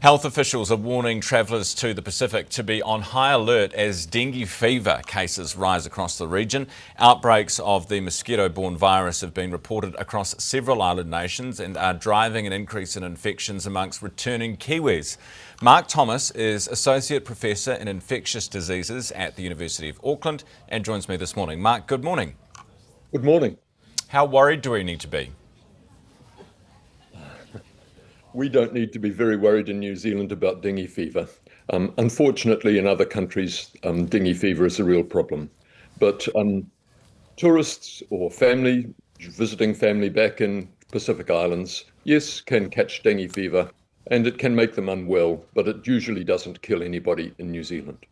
Health officials are warning travellers to the Pacific to be on high alert as dengue fever cases rise across the region. Outbreaks of the mosquito-borne virus have been reported across several island nations and are driving an increase in infections amongst returning Kiwis. Mark Thomas is Associate Professor in Infectious Diseases at the University of Auckland and joins me this morning. Mark, good morning. Good morning. How worried do we need to be? We don't need to be very worried in New Zealand about dengue fever. Unfortunately, in other countries, dengue fever is a real problem. But tourists or family, visiting family back in Pacific Islands, yes, can catch dengue fever and it can make them unwell, but it usually doesn't kill anybody in New Zealand.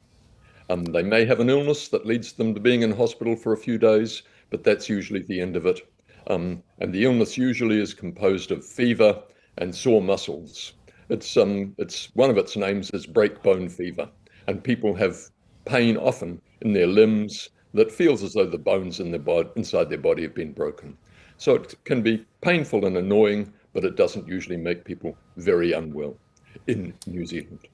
They may have an illness that leads them to being in hospital for a few days, but that's usually the end of it. And the illness usually is composed of fever and sore muscles. It's one of its names is break bone fever, and people have pain often in their limbs that feels as though the bones in inside their body have been broken. So it can be painful and annoying, but it doesn't usually make people very unwell in New Zealand.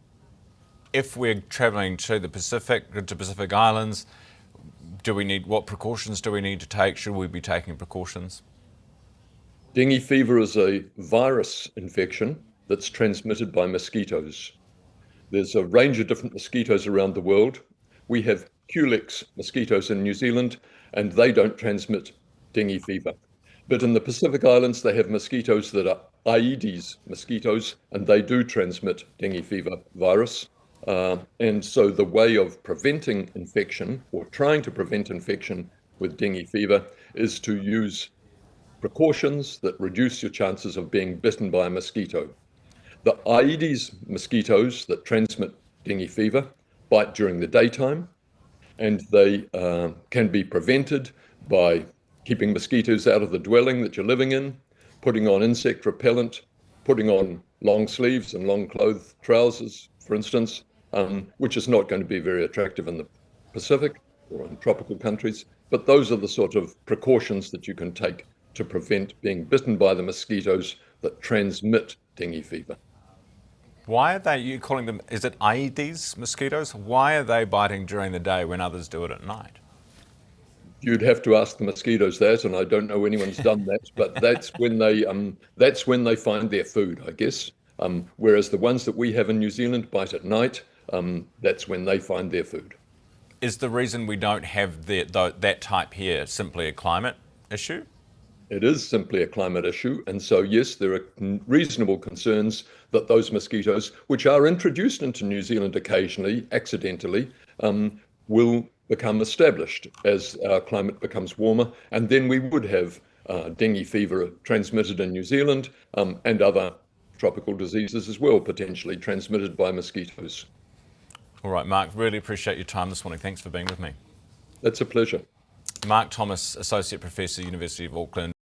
If we're travelling to the Pacific Islands, what precautions do we need to take? Should we be taking precautions? Dengue fever is a virus infection that's transmitted by mosquitoes. There's a range of different mosquitoes around the world. We have Culex mosquitoes in New Zealand, and they don't transmit dengue fever. But in the Pacific Islands, they have mosquitoes that are Aedes mosquitoes, and they do transmit dengue fever virus. And so the way of preventing infection, or trying to prevent infection with dengue fever, is to use precautions that reduce your chances of being bitten by a mosquito. The Aedes mosquitoes that transmit dengue fever bite during the daytime, and they can be prevented by keeping mosquitoes out of the dwelling that you're living in, putting on insect repellent, putting on long sleeves and long clothed trousers, for instance, which is not going to be very attractive in the Pacific or in tropical countries. But those are the sort of precautions that you can take to prevent being bitten by the mosquitoes that transmit dengue fever. Why are you calling them, is it Aedes mosquitoes? Why are they biting during the day when others do it at night? You'd have to ask the mosquitoes that, and I don't know anyone's done that, but that's when they find their food, I guess. Whereas the ones that we have in New Zealand bite at night, that's when they find their food. Is the reason we don't have that type here simply a climate issue? It is simply a climate issue. And so, yes, there are reasonable concerns that those mosquitoes, which are introduced into New Zealand occasionally, accidentally, will become established as our climate becomes warmer. And then we would have dengue fever transmitted in New Zealand and other tropical diseases as well, potentially transmitted by mosquitoes. All right, Mark, really appreciate your time this morning. Thanks for being with me. That's a pleasure. Mark Thomas, Associate Professor, University of Auckland.